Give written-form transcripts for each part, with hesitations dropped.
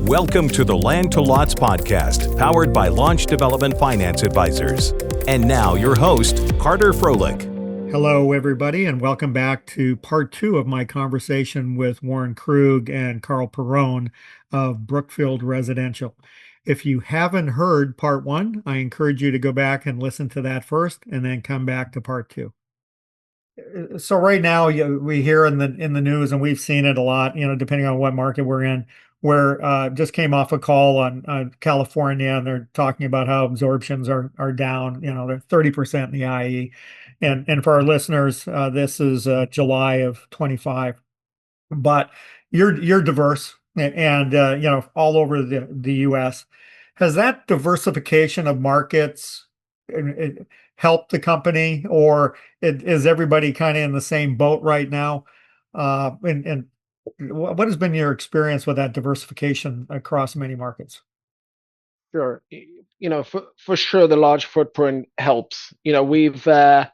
Welcome to the Land to Lots podcast, powered by Launch Development Finance Advisors. And now your host, Carter Froelich. Hello, everybody, and welcome back to part two of my conversation with Warren Krug and Carl Perrone of Brookfield Residential. If you haven't heard part one, I encourage you to go back and listen to that first and then come back to part two. So right now we hear in the news, and we've seen it a lot, depending on what market we're in, where just came off a call on California, and they're talking about how absorptions are down, they're 30% in the IE. And for our listeners, this is July of 25. But you're diverse and all over the US. Has that diversification of markets helped the company, or is everybody kind of in the same boat right now? And what has been your experience with that diversification across many markets? Sure. For sure, the large footprint helps. We don't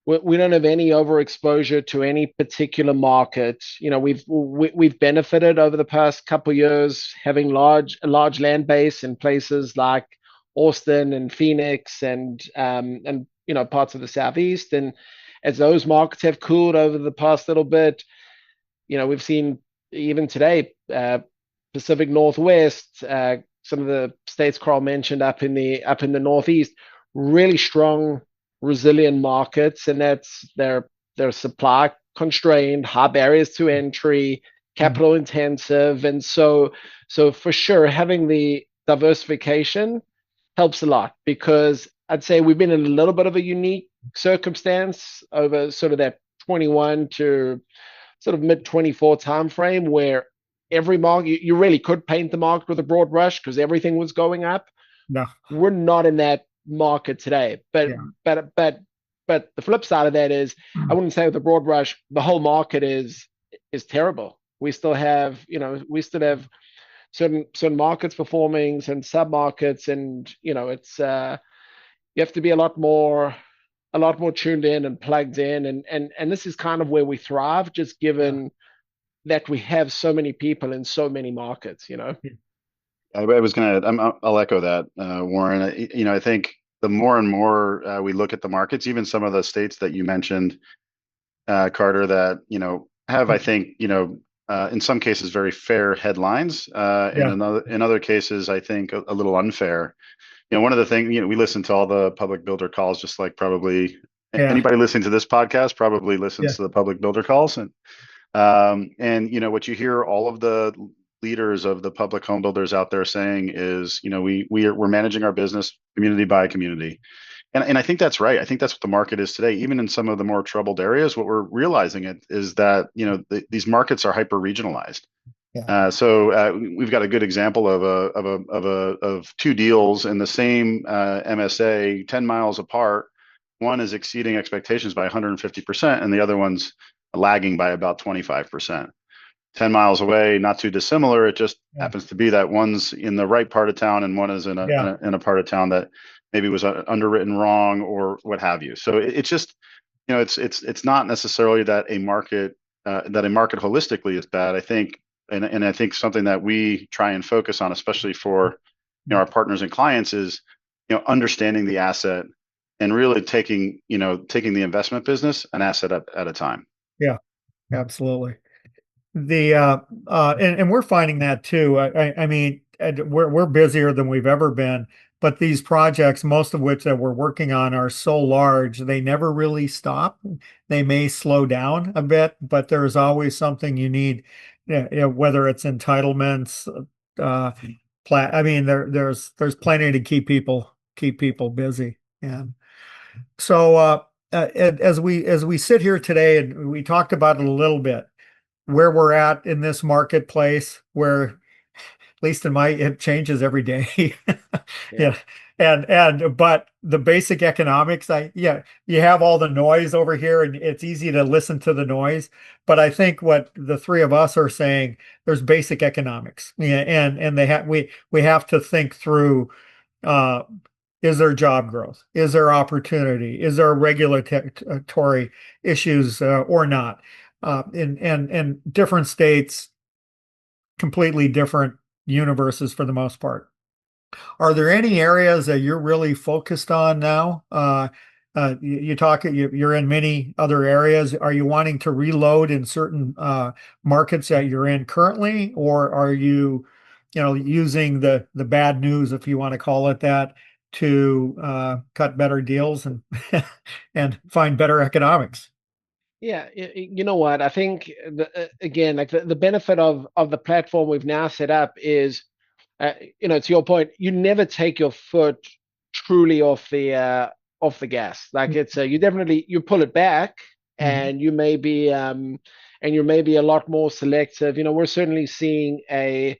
have any overexposure to any particular market. We've benefited over the past couple of years having a large land base in places like Austin and Phoenix and parts of the Southeast. And as those markets have cooled over the past little bit, we've seen even today, Pacific Northwest, some of the states Carl mentioned up in the Northeast, really strong, resilient markets, and they're supply constrained, high barriers to entry, capital intensive, and so for sure having the diversification helps a lot, because I'd say we've been in a little bit of a unique circumstance over sort of that 21 to sort of mid 24 timeframe, where every market, you really could paint the market with a broad brush because everything was going up. No, we're not in that market today, but the flip side of that is, I wouldn't say with a broad brush the whole market is terrible. We still have certain markets performing, certain sub markets, and it's you have to be a lot more tuned in and plugged in, and this is kind of where we thrive, just given that we have so many people in so many markets. I'll echo that, Warren. I think the more and more we look at the markets, even some of the states that you mentioned, Carter, that have, I think, in some cases very fair headlines, in other cases I think a little unfair. One of the things, we listen to all the public builder calls, just like probably anybody listening to this podcast probably listens to the public builder calls, and what you hear all of the leaders of the public home builders out there saying is, we're managing our business community by community. And I think that's right. I think that's what the market is today. Even in some of the more troubled areas, what we're realizing is that, these markets are hyper regionalized. So we've got a good example of two deals in the same MSA, 10 miles apart. One is exceeding expectations by 150%, and the other one's lagging by about 25%. 10 miles away, not too dissimilar. It just happens to be that one's in the right part of town and one is in a part of town that maybe was underwritten wrong or what have you. So it's just, it's not necessarily that a market holistically is bad. I think, and I think something that we try and focus on, especially for our partners and clients, is understanding the asset and really taking the investment business an asset at a time. Yeah, absolutely. And we're finding that too. I mean, we're busier than we've ever been, but these projects, most of which that we're working on, are so large, they never really stop. They may slow down a bit, but there's always something you need, whether it's entitlements, I mean, there's plenty to keep people busy. And so as we sit here today, and we talked about it a little bit, where we're at in this marketplace, where, at least it changes every day. But the basic economics, you have all the noise over here, and it's easy to listen to the noise. But I think what the three of us are saying, there's basic economics, and we have to think through. Is there job growth? Is there opportunity? Is there regulatory issues or not? In different states, completely different universes for the most part. Are there any areas that you're really focused on now? You're in many other areas. Are you wanting to reload in certain markets that you're in currently, or are you, using the bad news, if you want to call it that, to cut better deals and and find better economics? Yeah, you know what? I think again, like the benefit of the platform we've now set up is, to your point, you never take your foot truly off the gas. Like it's you definitely you pull it back, Mhm. and you may be a lot more selective. We're certainly seeing a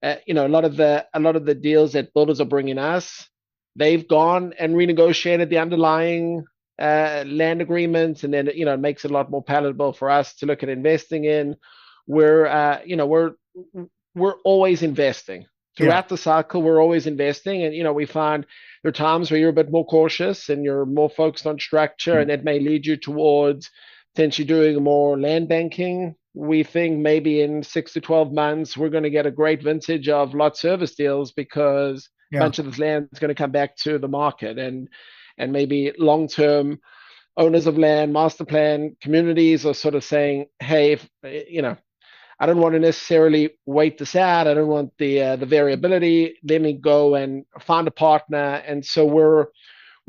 lot of the deals that builders are bringing us, they've gone and renegotiated the underlying land agreements, and then it makes it a lot more palatable for us to look at investing in. We're always investing Yeah. throughout the cycle. We're always investing, and we find there are times where you're a bit more cautious and you're more focused on structure, and that may lead you towards potentially doing more land banking. We think maybe in 6 to 12 months, we're going to get a great vintage of lot service deals because a Yeah. bunch of this land is going to come back to the market, and maybe long term owners of land, master plan communities are sort of saying, hey, if, I don't want to necessarily wait this out. I don't want the variability. Let me go and find a partner. And so we're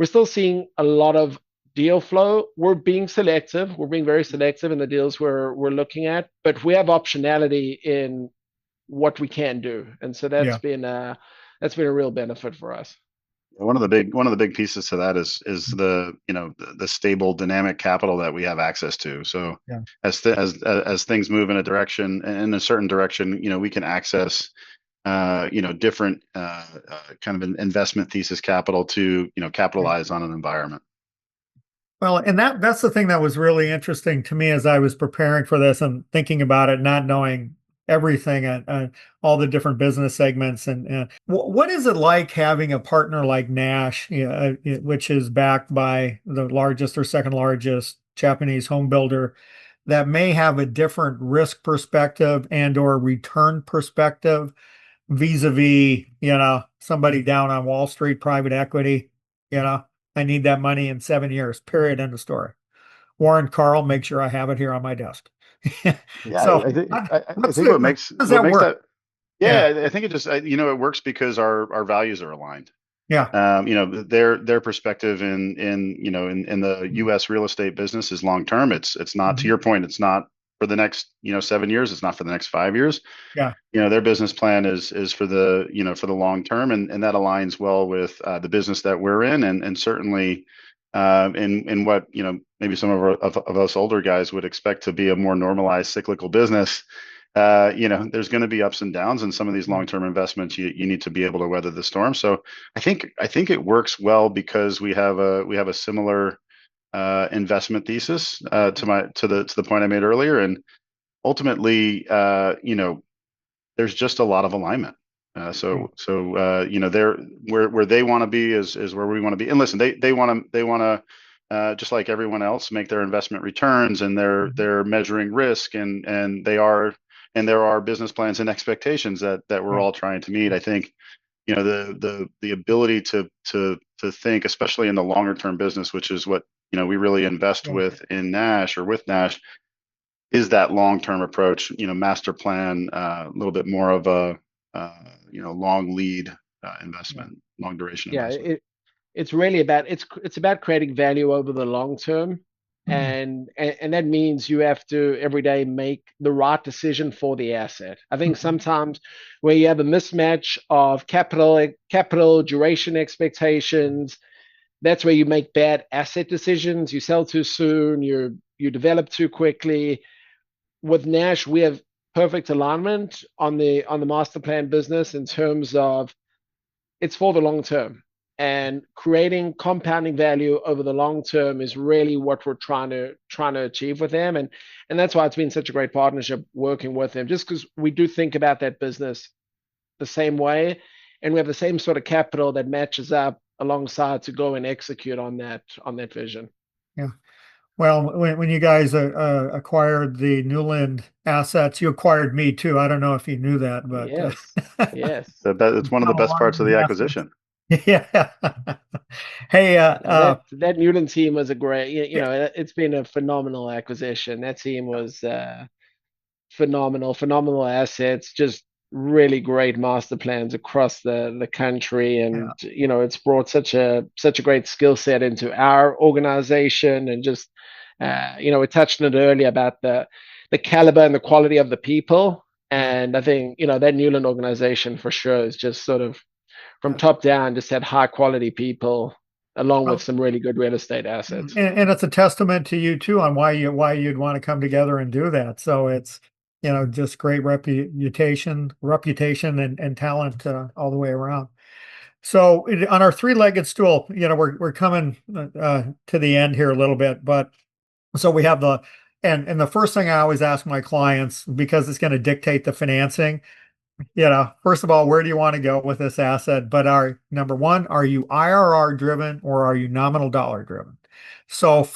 still seeing a lot of deal flow. We're being selective. We're being very selective in the deals we're looking at, but we have optionality in what we can do, and so Yeah. that's been a real benefit for us. One of the big pieces to that is the stable dynamic capital that we have access to. So Yeah. as things move in a direction, in a certain direction, we can access different kind of investment thesis capital to capitalize on an environment. Well, and that's the thing that was really interesting to me as I was preparing for this and thinking about it, not knowing everything and all the different business segments. And what is it like having a partner like NASH, which is backed by the largest or second largest Japanese home builder, that may have a different risk perspective and or return perspective vis-a-vis, somebody down on Wall Street, private equity, I need that money in 7 years, period, end of story. Warren, Carl, make sure I have it here on my desk. Yeah, So I think what how makes does that work? that. Yeah, Yeah, I think it just it works because our values are aligned. yeah, Their perspective in the U.S. real estate business is long term. It's not, to mhm, your point, it's not for the next 7 years. It's not for the next 5 years. yeah, Their business plan is for the long term, and that aligns well with the business that we're in, and certainly in what maybe some of us older guys would expect to be a more normalized cyclical business. There's going to be ups and downs, and some of these yeah, long-term investments you need to be able to weather the storm. So I think it works well because we have a similar investment thesis to the point I made earlier, and ultimately, there's just a lot of alignment. yeah, They're where they want to be is where we want to be. And listen, they want to just like everyone else make their investment returns, and they're mhm, they're measuring risk, and there are business plans and expectations that we're yeah, all trying to meet. I think the ability to think, especially in the longer term business, which is what we really invest yeah, with in NASH or with NASH, is that long-term approach, master plan, a little bit more of a, long lead yeah, investment, long duration Yeah, investment. it's really it's about creating value over the long term, mhm, and that means you have to every day make the right decision for the asset. I think mhm, sometimes where you have a mismatch of capital duration expectations, that's where you make bad asset decisions. You sell too soon, you develop too quickly. With Nash, we have perfect alignment on the master plan business in terms of it's for the long term, and creating compounding value over the long term is really what we're trying to achieve with them, and that's why it's been such a great partnership working with them, just because we do think about that business the same way, and we have the same sort of capital that matches up alongside to go and execute on that vision. yeah. Well, when you guys acquired the Newland assets, you acquired me too. I don't know if you knew that, but Yes, yes. It's one of the a best lot of parts of the investments. acquisition. Yeah. Hey, No, that Newland team was a great, it's been a phenomenal acquisition. That team was phenomenal assets, just really great master plans across the country, yeah, and it's brought such a great skill set into our organization, and just we touched on it earlier about the caliber and the quality of the people, yeah. and I think that Newland organization for sure is just sort of from Yeah. top down just had high quality people along with Well, some really good real estate assets. and it's a testament to you too on why you'd want to come together and do that. So it's, just great reputation and talent all the way around. So on our three-legged stool, we're coming to the end here a little bit, but so we have and the first thing I always ask my clients, because it's going to dictate the financing, first of all, where do you want to go with this asset? But number one, are you IRR driven or are you nominal dollar driven? So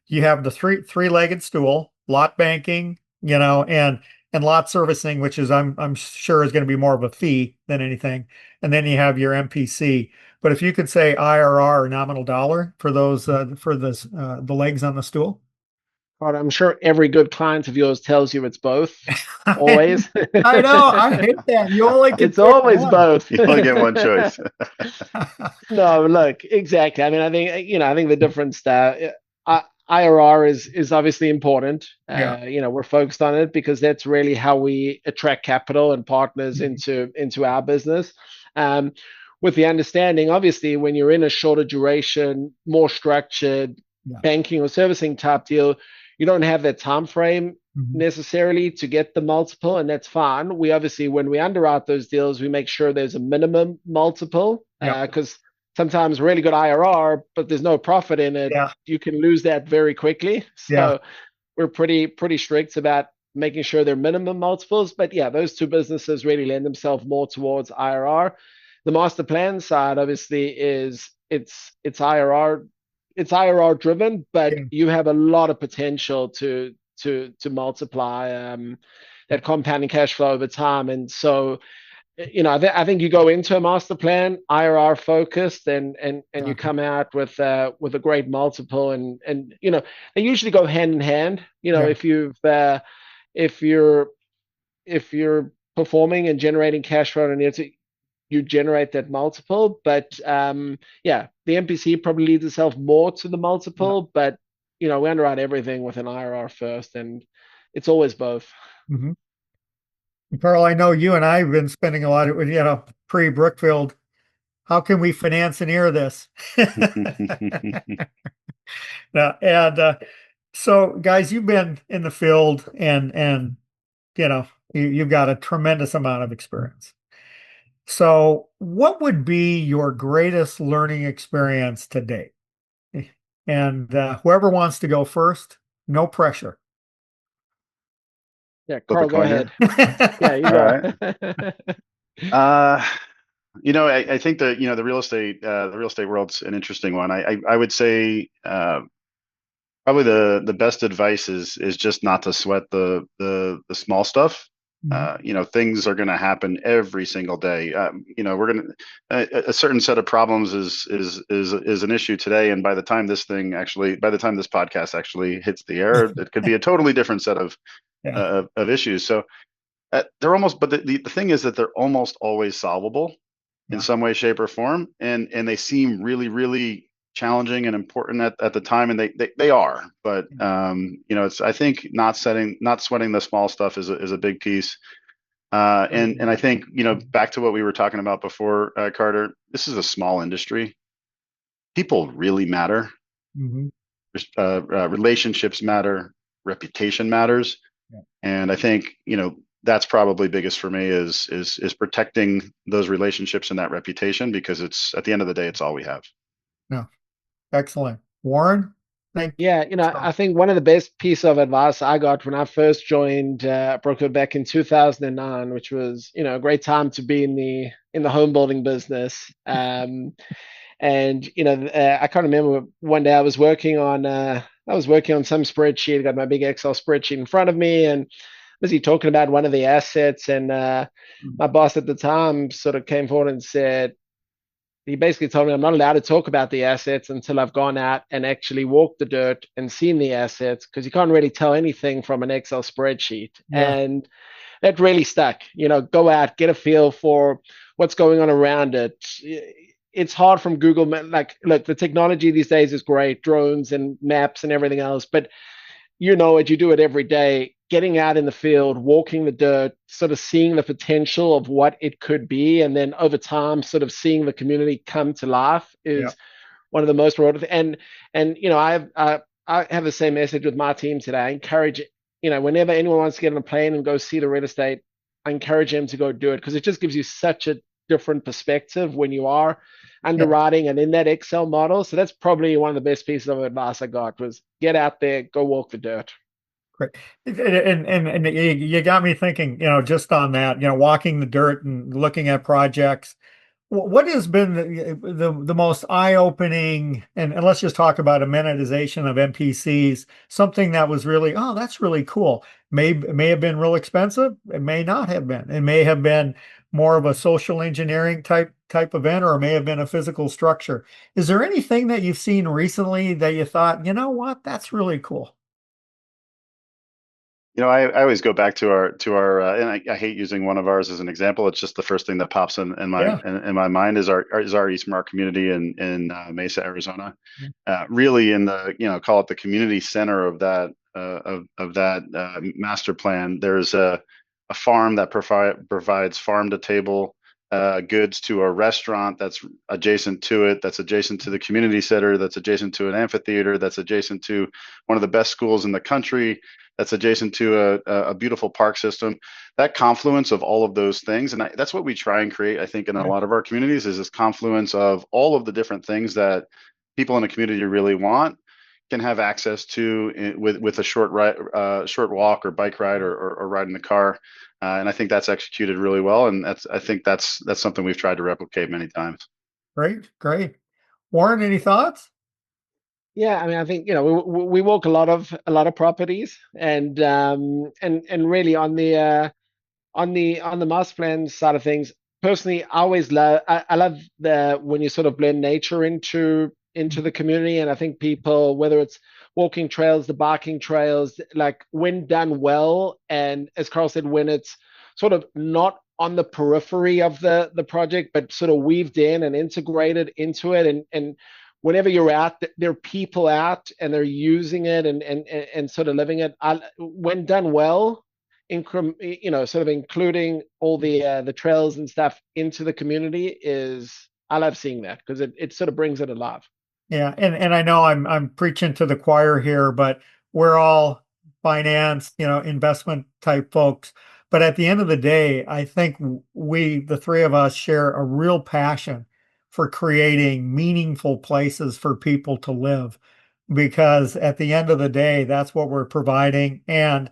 you have the three-legged stool, lot banking, and lot servicing, which is I'm sure is going to be more of a fee than anything. And then you have your MPC. But if you could say IRR or nominal dollar for those the legs on the stool. But I'm sure every good client of yours tells you it's both, always. I know, I hate that. You only can It's pick always one. both. You only get one choice. No, look, exactly. I mean, I think the difference there, IRR is obviously important. Yeah. We're focused on it because that's really how we attract capital and partners into our business. Um, with the understanding, obviously, when you're in a shorter duration, more structured Yeah. banking or servicing type deal, you don't have that time frame Mhm. necessarily to get the multiple, and that's fine. We obviously, when we underwrite those deals, we make sure there's a minimum multiple Yeah. because sometimes really good IRR, but there's no profit in it. Yeah. You can lose that very quickly. Yeah. So we're pretty strict about making sure they're minimum multiples. But yeah, those two businesses really lend themselves more towards IRR. The master plan side obviously is it's IRR driven, but Yeah. you have a lot of potential to multiply that compounding cash flow over time. And so, I think you go into a master plan IRR focused, and you Yeah. come out with a great multiple, and they usually go hand in hand. Yeah. If you're performing and generating cash flow, and you generate that multiple. But yeah, the MPC probably leads itself more to the Yeah. multiple, but we underwrite everything with an IRR first, and it's always both. Mhm. Carl, I know you and I have been spending a lot of, pre-Brookfield. How can we finance and hear this? And so, guys, you've been in the field, and you've got a tremendous amount of experience. So, what would be your greatest learning experience to date? And whoever wants to go first, no pressure. Yeah, Flip a Carl, go coin here. ahead. Yeah, you All go. right. Uh, I think that the real estate world's an interesting one. I would say probably the best advice is just not to sweat the small stuff. Mhm. Things are going to happen every single day. We're going to a certain set of problems is an issue today, and by the time this podcast actually hits the air, it could be a totally different set Yeah. of issues. So they're almost, but the thing is that they're almost always solvable in Yeah. some way, shape, or form, and they seem really, really challenging and important at the time, and they are. But it's, I think, not sweating the small stuff is a big piece. And I think, back to what we were talking about before, Carter, this is a small industry. People really matter. Mhm. Relationships matter. Reputation matters. Yeah. And I think, that's probably biggest for me is protecting those relationships and that reputation, because it's, at the end of the day, it's all we have. No. Excellent. Warren, thank Yeah, you. I think one of the best piece of advice I got when I first joined Brookfield back in 2009, which was, a great time to be in the home building business. And I can't remember, one day I was working on I was working on some spreadsheet. I got my big Excel spreadsheet in front of me, and was he talking about one of the assets? And my boss at the time sort of came forward and said, he basically told me I'm not allowed to talk about the assets until I've gone out and actually walked the dirt and seen the assets, because you can't really tell anything from an Excel spreadsheet. Yeah. And that really stuck. Go out, get a feel for what's going on around it. It's hard from Google. Like, look, the technology these days is great, drones and maps and everything else, but you do it every day, getting out in the field, walking the dirt, sort of seeing the potential of what it could be. And then over time, sort of seeing the community come to life Yeah. is one of the most rewarding. I have the same message with my team today. I encourage, whenever anyone wants to get on a plane and go see the real estate, I encourage them to go do it, because it just gives you such a different perspective when you are underwriting and in that Excel model. So that's probably one of the best pieces of advice I got, was get out there, go walk the dirt. Great. And you got me thinking, just on that, walking the dirt and looking at projects. What has been the most eye-opening, and let's just talk about amenitization of MPCs, something that was really, oh, that's really cool. May have been real expensive. It may not have been. It may have been more of a social engineering type event, or it may have been a physical structure. Is there anything that you've seen recently that you thought, you know what, that's really cool? I always go back to our and I hate using one of ours as an example. It's just the first thing that pops in my Yeah. in my mind is our Eastmark community in Mesa, Arizona. Mhm. Really in the call it the community center of that master plan. There's a farm that provides farm to table goods to a restaurant that's adjacent to it, that's adjacent to the community center, that's adjacent to an amphitheater, that's adjacent to one of the best schools in the country, that's adjacent to a beautiful park system. That confluence of all of those things, and that's what we try and create, I think, in a lot of our communities, is this confluence of all of the different things that people in a community really want, can have access to with a short walk or bike ride or ride in the car. And I think that's executed really well, and I think that's something we've tried to replicate many times. Great. Warren, any thoughts? Yeah, I mean, I think we walk a lot of properties, and really on the master plan side of things. Personally, I love the when you sort of blend nature into the community. And I think people, whether it's walking trails, the biking trails, like when done well, and as Carl said, when it's sort of not on the periphery of the project, but sort of weaved in and integrated into it. And whenever you're out, there are people out and they're using it and sort of living it. When done well, sort of including all the trails and stuff into the community, I love seeing that, because it sort of brings it alive. Yeah, and I know I'm preaching to the choir here, but we're all finance, investment type folks. But at the end of the day, I think the three of us, share a real passion for creating meaningful places for people to live, because at the end of the day, that's what we're providing. And,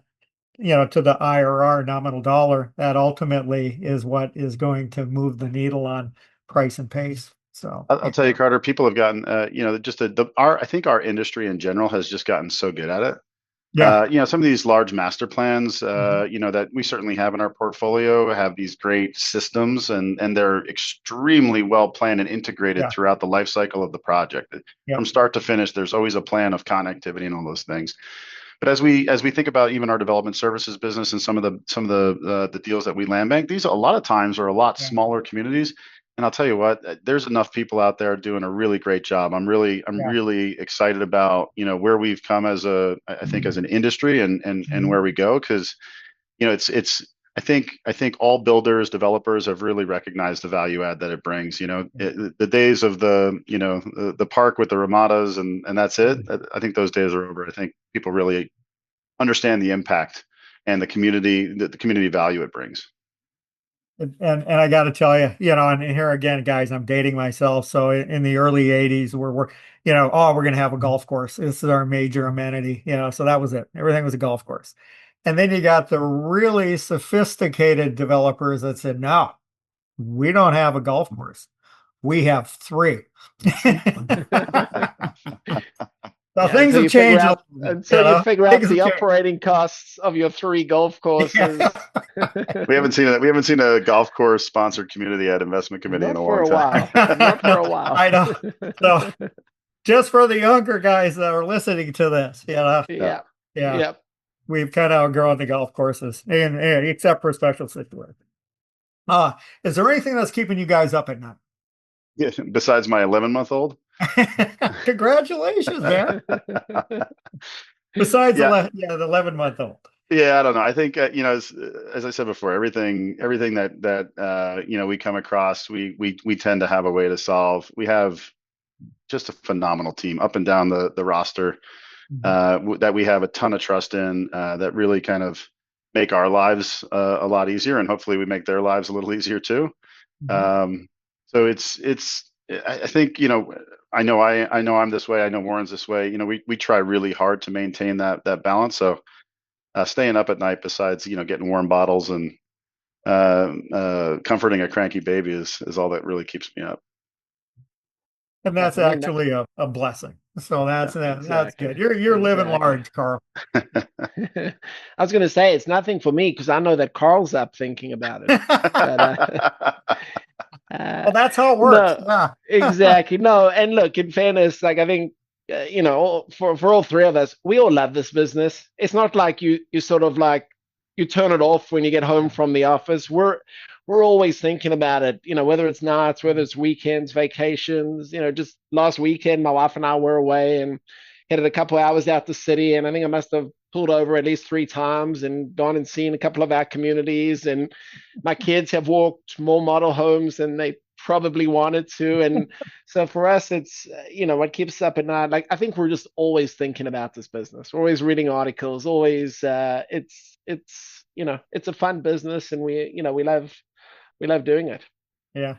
to the IRR, nominal dollar, that ultimately is what is going to move the needle on price and pace. So I'll tell you, Carter, people have gotten, I think our industry in general has just gotten so good at it. yeah. Some of these large master plans, Mhm. that we certainly have in our portfolio, have these great systems, and they're extremely well planned and integrated Yeah. throughout the life cycle of the project. Yeah. From start to finish, there's always a plan of connectivity and all those things. But as we think about even our development services business and some of the deals that we land bank, these a lot of times are a lot Yeah. smaller communities. And I'll tell you what, there's enough people out there doing a really great job. I'm Yeah. really excited about where we've come I think as an industry and Mhm. where we go, because it's I think all builders, developers have really recognized the value add that it brings. The days of the park with the ramadas and that's it. I think those days are over. I think people really understand the impact and the community value it brings. And I got to tell you, and here again, guys, I'm dating myself. So in the early 80s, we're oh, we're going to have a golf course. This is our major amenity, so that was it. Everything was a golf course. And then you got the really sophisticated developers that said, no, we don't have a golf course. We have three. So Well, Yeah, things until have you figure changed. out until you figure out Things the have changed. operating costs of your 3 golf courses. We haven't seen a golf course sponsored community ad investment committee in Not a for long a time. while. Not for No, a while. I know. So just for the younger guys that are listening to this, Yeah. yeah, Yep. we've kind of outgrown the golf courses, and except for special situations. Is there anything that's keeping you guys up at night? Yeah, besides my 11-month-old. Congratulations, man. Besides Yeah. the 11-month-old. Yeah, I don't know. I think as I said before, everything that we come across, we tend to have a way to solve. We have just a phenomenal team up and down the roster that we have a ton of trust in, that really kind of make our lives a lot easier, and hopefully we make their lives a little easier too. So I think, I know I'm this way. I know Warren's this way. We try really hard to maintain that balance. So staying up at night, besides getting warm bottles and comforting a cranky baby, is all that really keeps me up. And that's actually a blessing. So that's Exactly. good. You're living large, Carl. I was going to say it's nothing for me because I know that Carl's up thinking about it. But, well, that's how it works. No, exactly. No, and look, in fairness, like I think for all 3 of us, we all love this business. It's not like you sort of like you turn it off when you get home from the office. We're always thinking about it, whether it's nights, whether it's weekends, vacations. Just last weekend, my wife and I were away and headed a couple of hours out the city, and I think I must have pulled over at least 3 times and gone and seen a couple of our communities. And my kids have walked more model homes than they probably wanted to. And so for us, it's what keeps us up at night. Like I think we're just always thinking about this business. We're always reading articles. Always, it's a fun business, and we love doing it. Yeah.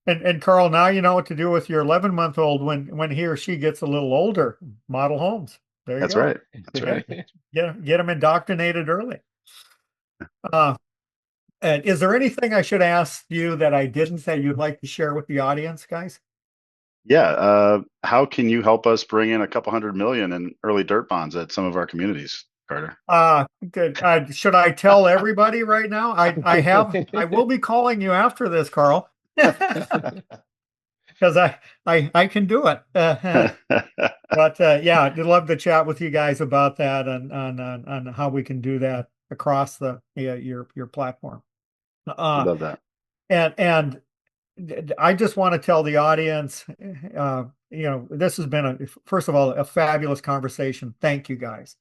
And Carl, now you know what to do with your 11-month-old when he or she gets a little older. Model homes. There you That's go. right. That's right. Get them indoctrinated early. And is there anything I should ask you that I didn't that you'd like to share with the audience, guys? Yeah. How can you help us bring in a couple $100 million in early dirt bonds at some of our communities, Carter? Good. Should I tell everybody right now? I will be calling you after this, Carl. Because I can do it. But yeah, I'd love to chat with you guys about that and on how we can do that across your platform. I love that. And I just want to tell the audience, this has been first of all, a fabulous conversation. Thank you guys.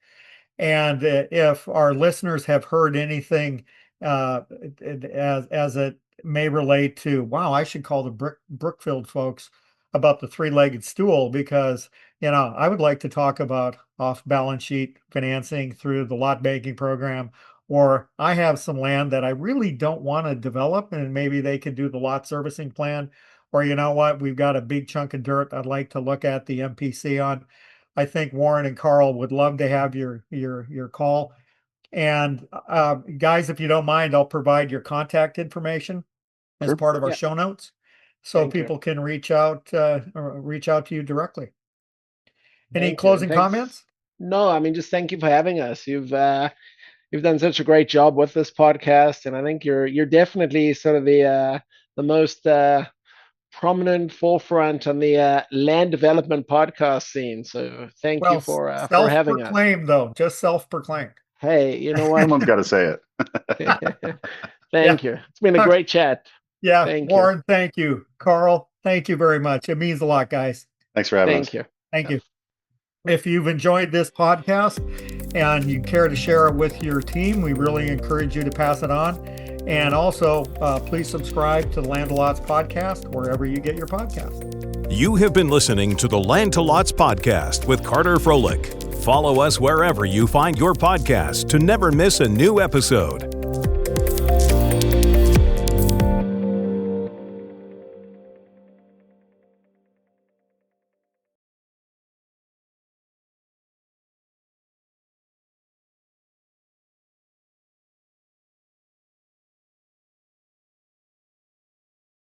And if our listeners have heard anything as it may relate to, wow, I should call the Brookfield folks about the 3-legged stool, because, I would like to talk about off balance sheet financing through the lot banking program, or I have some land that I really don't want to develop and maybe they could do the lot servicing plan, or we've got a big chunk of dirt I'd like to look at the MPC on. I think Warren and Carl would love to have your call. And guys, if you don't mind, I'll provide your contact information as part of our show notes, so people can reach out to you directly. Any closing comments? No, I mean, just thank you for having us. You've done such a great job with this podcast, and I think you're definitely sort of the most prominent forefront on the land development podcast scene. So thank you for having us. Self-proclaimed, though, just self-proclaimed. Hey, you know what? Someone's got to say it. Thank you. It's been a great chat. Yeah, Warren, thank you. Carl, thank you very much. It means a lot, guys. Thanks for having us. Thank you. If you've enjoyed this podcast and you care to share it with your team, we really encourage you to pass it on. And also, please subscribe to the Land to Lots podcast wherever you get your podcast. You have been listening to the Land to Lots podcast with Carter Froelich. Follow us wherever you find your podcast to never miss a new episode.